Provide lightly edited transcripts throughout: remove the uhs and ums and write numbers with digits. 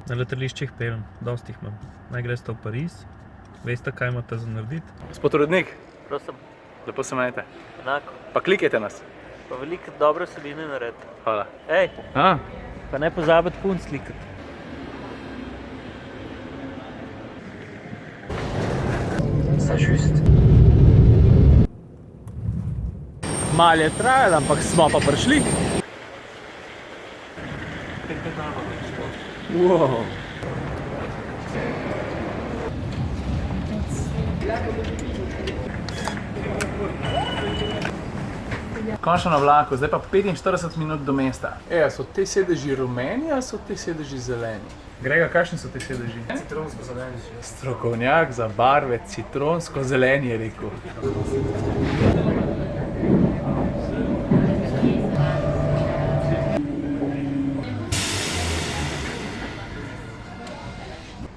Na letališčih peljem, dosti jih imam. Naj greste v Pariz, veste, kaj imate za narediti? Gospod urednik, Prosim, lepo se majte. enako. Pa klikajte nas. Pa veliko dobre vsebine naredite. Hvala. Ej, A, pa ne pozabite punc slikati. malo je trajalo, ampak smo pa prišli. Wow. Končno na vlaku, zdaj pa 45 minut do mesta. So te sedeži rumeni ali so te sedeži zeleni? Grega, kakšni so te sedeži? Citronsko-zeleni. Strokovnjak za barve, citronsko-zeleni je rekel.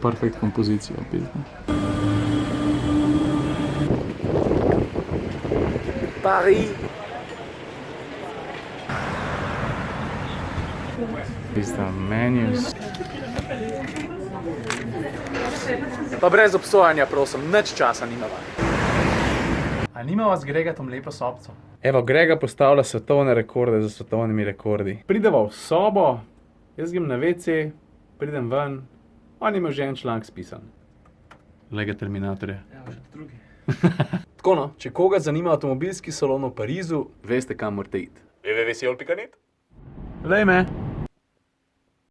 Perfekt kompozicija, pizda. Paris! Pizda, menus. Pa brez obsojanja, prosim, nič časa nimava. A nimava z Gregatom lepo sobco? Evo, Grega postavlja svetovne rekorde za svetovnimi rekordi. Prideva v sobo, jaz grem na WC, pridem ven, on ima že en članek spisan. Lega Terminatorja. Ja, že drugi. Tako no, če koga zanima avtomobilski salon v Parizu, veste, kam morate iti. www.siol.net. Lej me!